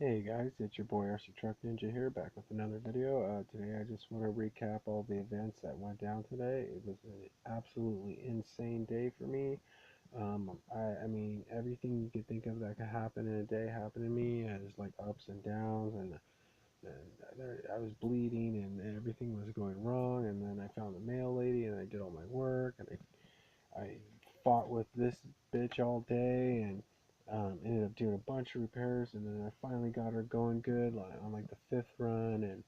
Hey guys, it's your boy RC Truck Ninja here, back with another video. Today I just want to recap all the events that went down today. It was an absolutely insane day for me. I mean, everything you could think of that could happen in a day happened to me. There's like ups and downs, and I was bleeding, and everything was going wrong. And then I found the mail lady, and I did all my work, and I fought with this bitch all day, and ended up doing a bunch of repairs, and then I finally got her going good, like on like the fifth run,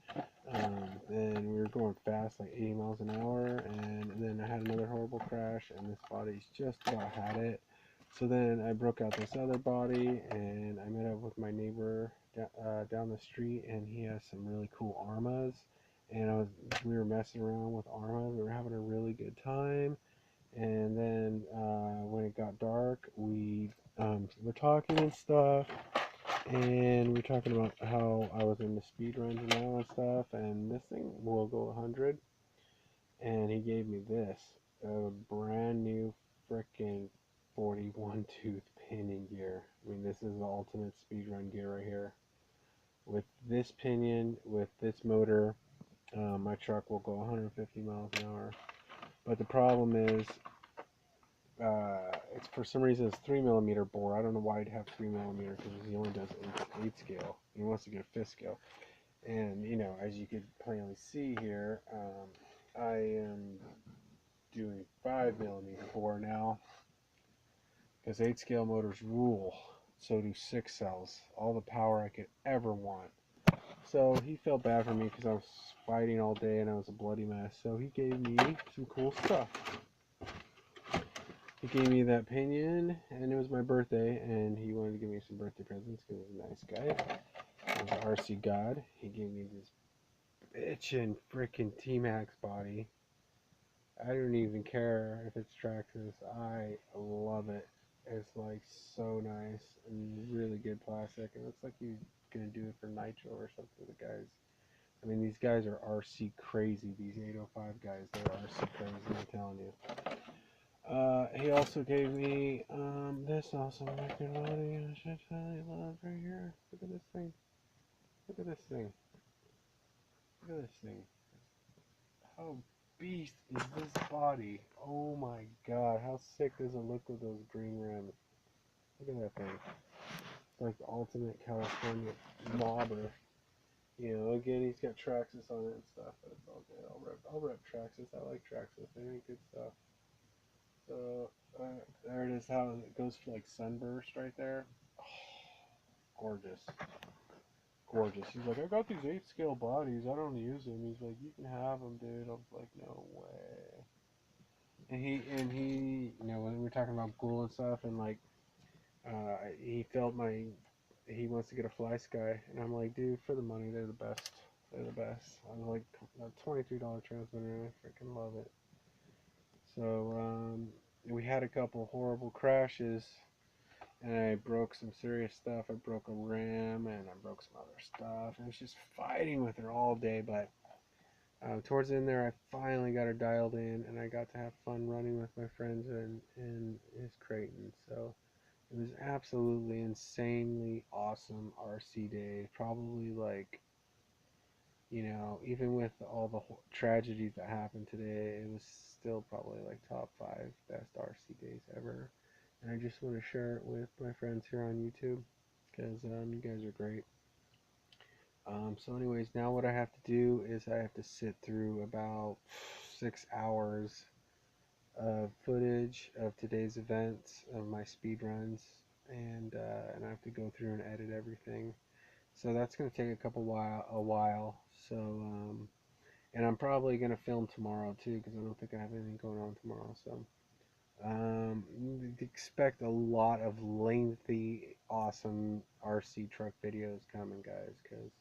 and we were going fast, like 80 miles an hour, and then I had another horrible crash, and this body's just about had it. So then I broke out this other body, and I met up with my neighbor down the street, and he has some really cool Armas, and we were messing around with Armas. We were having a really good time. And then when it got dark, we were talking and stuff, and we were talking about how I was in the speed runs now and stuff, and this thing will go 100. And he gave me this, a brand new freaking 41 tooth pinion gear. I mean, this is the ultimate speed run gear right here. With this pinion, with this motor, my truck will go 150 miles an hour. But the problem is, it's for some reason it's 3mm bore. I don't know why he'd have 3mm because he only does eight scale. He wants to get a fifth scale, and as you could plainly see here, I am doing 5mm bore now because 8 scale motors rule. So do 6 cells. All the power I could ever want. So he felt bad for me because I was fighting all day and I was a bloody mess. So he gave me some cool stuff. He gave me that pinion, and it was my birthday, and he wanted to give me some birthday presents because he was a nice guy. He was an RC god. He gave me this bitchin' freaking T-Max body. I don't even care if it's Traxxas. I love it. It's like so nice and really good plastic. It looks like he's gonna do it for Nitro or something. The guys, I mean, these guys are RC crazy. These 805 guys, they're RC crazy. I'm telling you. He also gave me this awesome record body, which I totally love right here. Look at this thing. Look at this thing. Look at this thing. How beast is this body? Oh my god, how sick does it look with those green rims? Look at that thing. It's like the ultimate California mobber. Again, he's got Traxxas on it and stuff, but it's all good. I'll rep Traxxas. I like Traxxas. They make good stuff. So there it is, how it goes for like sunburst right there. Oh, gorgeous. Gorgeous. He's like, I got these 8 scale bodies. I don't use them. He's like, you can have them, dude. I was like, no way. And he, when we were talking about Ghoul and stuff, and like, he felt he wants to get a Fly Sky, and I'm like, dude, for the money, they're the best. They're the best. I was like, a $23 transmitter, and I freaking love it. So, we had a couple horrible crashes, and I broke some serious stuff. I broke a rim, and I broke some other stuff. And I was just fighting with her all day, but towards the end there, I finally got her dialed in, and I got to have fun running with my friends in his Creighton. So it was absolutely insanely awesome RC day. Probably like, even with all the tragedies that happened today, it was still probably like top 5 best RC days ever. And I just want to share it with my friends here on YouTube because you guys are great. So anyways, now what I have to do is I have to sit through about 6 hours of footage of today's events, of my speed runs, and I have to go through and edit everything. So that's going to take a while. So and I'm probably going to film tomorrow too because I don't think I have anything going on tomorrow. So expect a lot of lengthy, awesome RC truck videos coming, guys, because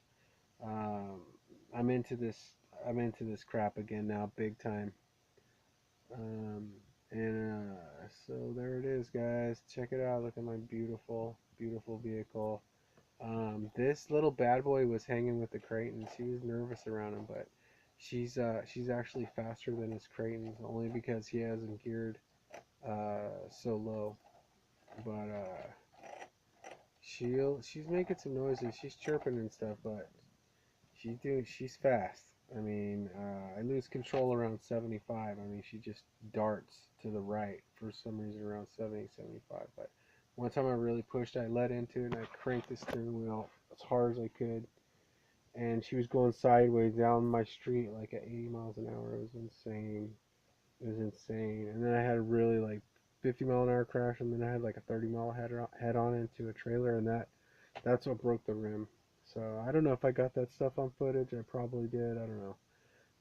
um, I'm into this. I'm into this crap again now, big time. Um, and so there it is, guys. Check it out. Look at my beautiful, beautiful vehicle. This little bad boy was hanging with the Creightons. She was nervous around him, but she's actually faster than his Creightons, only because he hasn't geared so low. But she's making some noises. She's chirping and stuff, but she's fast. I mean, I lose control around 75. I mean, she just darts to the right for some reason around 70, 75. But one time I really pushed, I let into it and I cranked the steering wheel as hard as I could. And she was going sideways down my street like at 80 miles an hour. It was insane. It was insane. And then I had a really like 50-mile-an-hour crash, and then I had like a 30-mile head on into a trailer, and that's what broke the rim. So I don't know if I got that stuff on footage. I probably did. I don't know.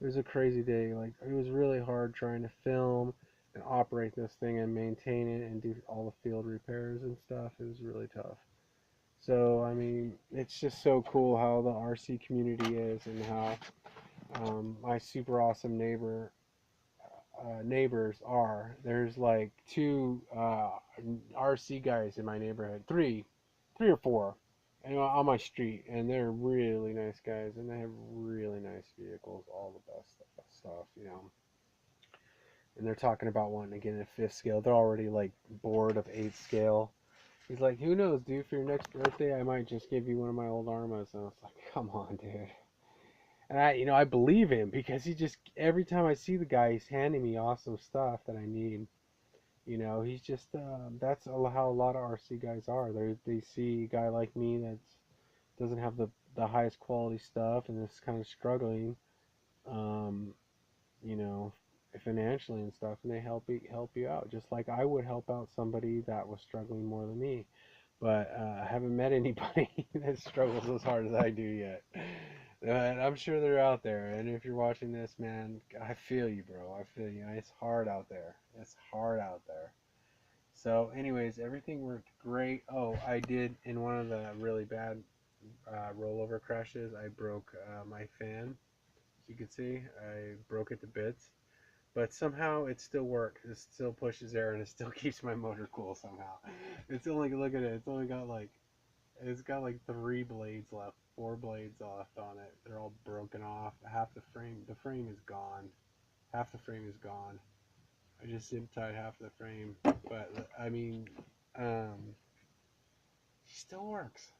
It was a crazy day. Like it was really hard trying to film and operate this thing and maintain it and do all the field repairs and stuff. It was really tough. So I mean, it's just so cool how the RC community is and how my super awesome neighbors are. There's like two RC guys in my neighborhood, three or four, and on my street, and they're really nice guys, and they have really nice vehicles, all the best stuff, you know. And they're talking about wanting to get in a fifth scale. They're already like bored of eighth scale. He's like, who knows, dude? For your next birthday, I might just give you one of my old Armas. And I was like, come on, dude. And I believe him because he just every time I see the guy, he's handing me awesome stuff that I need. He's just that's how a lot of RC guys are. They see a guy like me that doesn't have the highest quality stuff and is kind of struggling, um, you know, financially and stuff, and they help you out, just like I would help out somebody that was struggling more than me. But I haven't met anybody that struggles as hard as I do yet. And I'm sure they're out there. And if you're watching this, man, I feel you, bro. I feel you. It's hard out there. It's hard out there. So, anyways, everything worked great. Oh, I did in one of the really bad rollover crashes. I broke my fan. As you can see, I broke it to bits. But somehow it still works. It still pushes air and it still keeps my motor cool somehow. It's only, look at it. It's got like 3 blades left, 4 blades left on it. They're all broken off. Half the frame is gone. Half the frame is gone. I just zip tied half the frame, but I mean, um, she still works.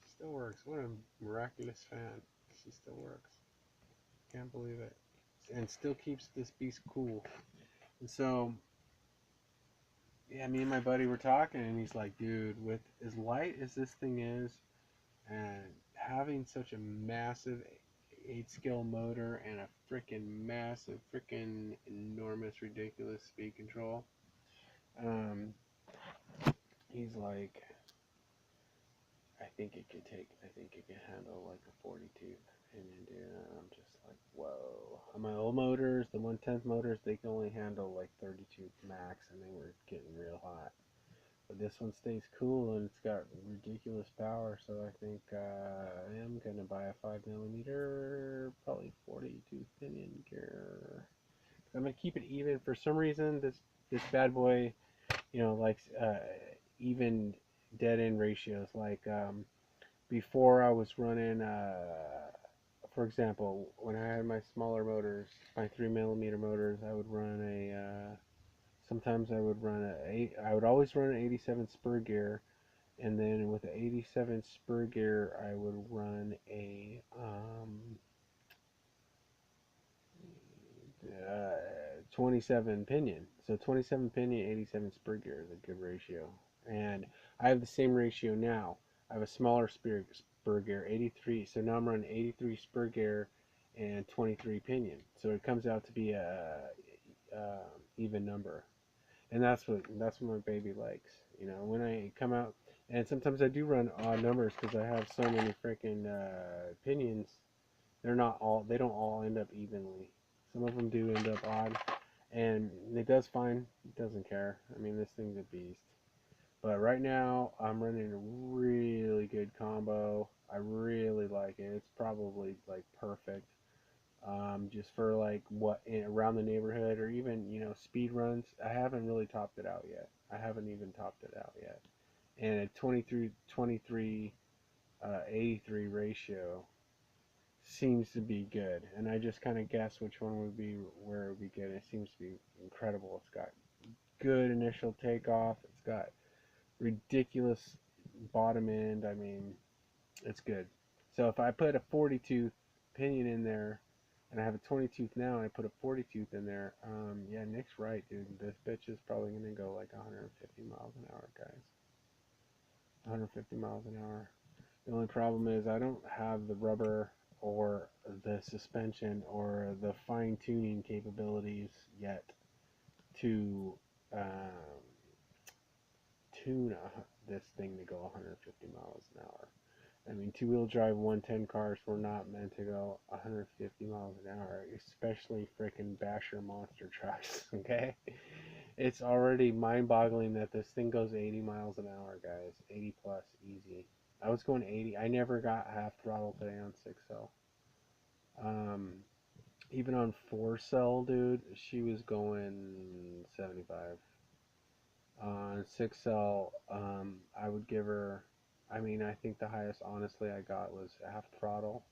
She still works. What a miraculous fan. She still works. Can't believe it. And still keeps this beast cool. And so, yeah, me and my buddy were talking, and he's like, dude, with as light as this thing is, and having such a massive 8 scale motor and a freaking massive, freaking enormous, ridiculous speed control, um, he's like, I think it can handle like a 42 opinion, dude. And I'm just like, whoa. On my old motors, the 1/10 motors, they can only handle like 32 max, and they were getting real hot. But this one stays cool, and it's got ridiculous power, so I think I am going to buy a 5mm, probably 42 pinion gear. I'm going to keep it even. For some reason, this bad boy, likes even dead end ratios. Like before, I was running, for example, when I had my smaller motors, my 3mm motors, I would run sometimes I would I would always run an 87 spur gear, and then with the 87 spur gear, I would run a 27 pinion. So 27 pinion, 87 spur gear is a good ratio. And I have the same ratio now. I have a smaller spur gear, 83. So now I'm running 83 spur gear and 23 pinion. So it comes out to be a even number. And that's what my baby likes. When I come out, and sometimes I do run odd numbers because I have so many freaking pinions. They don't all end up evenly. Some of them do end up odd, and it does fine. It doesn't care. I mean, this thing's a beast. But right now, I'm running a really good combo. I really like it. It's probably like perfect. Just for like around the neighborhood, or even speed runs. I haven't really topped it out yet. I haven't even topped it out yet. And a 23 83 ratio seems to be good. And I just kind of guess which one would be where it would be good. It seems to be incredible. It's got good initial takeoff. It's got ridiculous bottom end, I mean, it's good. So if I put a 40 tooth pinion in there, and I have a 20 tooth now, and I put a 40 tooth in there, yeah, Nick's right, dude. This bitch is probably gonna go like 150 miles an hour, guys. 150 miles an hour. The only problem is I don't have the rubber or the suspension or the fine tuning capabilities yet to um, tune this thing to go 150 miles an hour. I mean, two-wheel drive 110 cars were not meant to go 150 miles an hour, especially freaking basher monster trucks, okay? It's already mind-boggling that this thing goes 80 miles an hour, guys. 80 plus, easy. I was going 80. I never got half throttle today on 6L. Um, even on 4Cell, dude, she was going 75. On 6L, I would give her, I mean, I think the highest, honestly, I got was half throttle,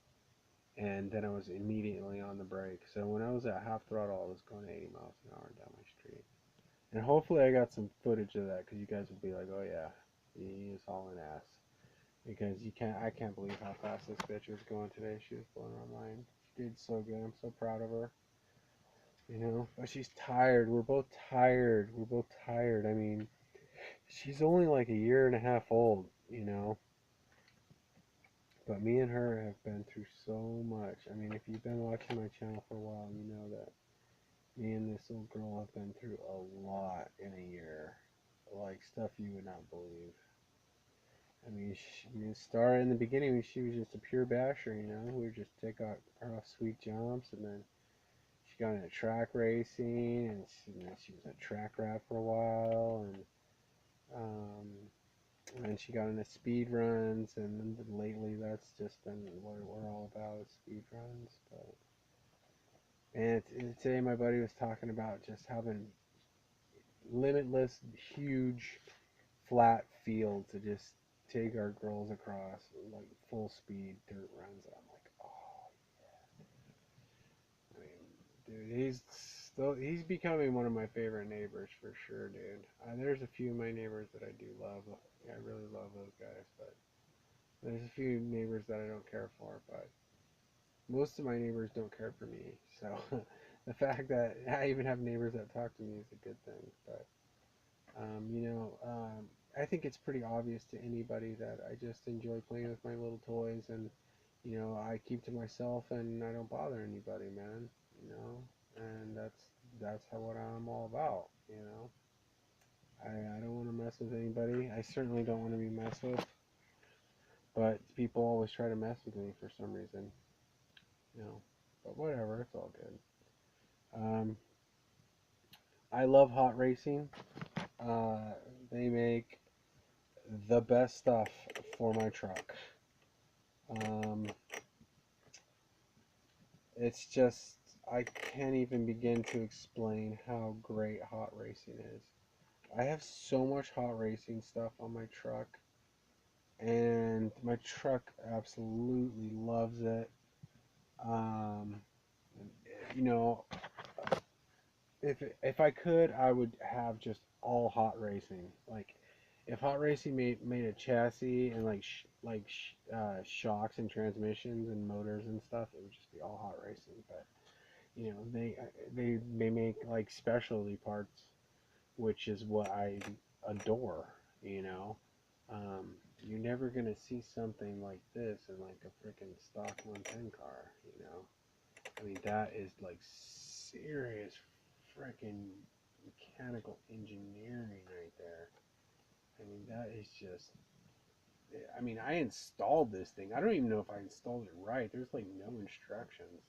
and then I was immediately on the brake. So when I was at half throttle, I was going 80 miles an hour down my street. And hopefully I got some footage of that, because you guys will be like, oh yeah, he is hauling ass. Because I can't believe how fast this bitch was going today. She was blowing my mind. She did so good. I'm so proud of her. You know, but she's tired. We're both tired. We're both tired. I mean, she's only like a year and a half old, you know. But me and her have been through so much. I mean, if you've been watching my channel for a while, you know that me and this little girl have been through a lot in a year. Like stuff you would not believe. I mean, start in the beginning, she was just a pure basher, you know. We would just take out her off sweet jumps, and then she got into track racing, and she was a track rat for a while, and then she got into speed runs, and then lately that's just been what we're all about, is speed runs. But and today my buddy was talking about just having limitless, huge, flat field to just take our girls across, like full speed dirt runs. And I'm like, oh, I mean, dude, he's becoming one of my favorite neighbors for sure, dude. There's a few of my neighbors that I do love. I really love those guys, but there's a few neighbors that I don't care for, but most of my neighbors don't care for me. So the fact that I even have neighbors that talk to me is a good thing. But you know, I think it's pretty obvious to anybody that I just enjoy playing with my little toys, and you know, I keep to myself and I don't bother anybody, man. You know, and that's what I'm all about. You know, I don't want to mess with anybody. I certainly don't want to be messed with. But people always try to mess with me for some reason. You know, but whatever, it's all good. Um, I love hot racing. Uh, they make the best stuff for my truck. Um, it's just, I can't even begin to explain how great hot racing is. I have so much hot racing stuff on my truck, and my truck absolutely loves it. Um, you know, if I could, I would have just all hot racing. Like, if hot racing made a chassis and shocks and transmissions and motors and stuff, it would just be all hot racing. But you know, they make like specialty parts, which is what I adore. You know, you're never gonna see something like this in like a freaking stock 110 car. You know, I mean, that is like serious freaking mechanical engineering right there. I mean, that is just. I mean, I installed this thing. I don't even know if I installed it right. There's like no instructions.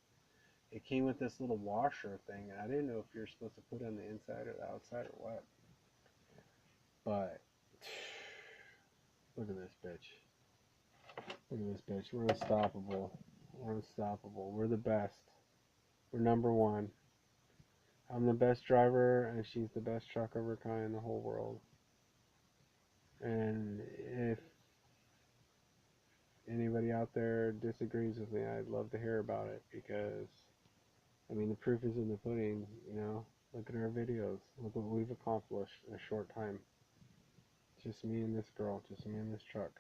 It came with this little washer thing, and I didn't know if you're supposed to put it on the inside or the outside or what. But look at this bitch. Look at this bitch. We're unstoppable. We're unstoppable. We're the best. We're number one. I'm the best driver, and she's the best truck of her kind in the whole world. And if anybody out there disagrees with me, I'd love to hear about it, because, I mean, the proof is in the pudding, you know? Look at our videos. Look what we've accomplished in a short time. Just me and this girl, just me and this truck.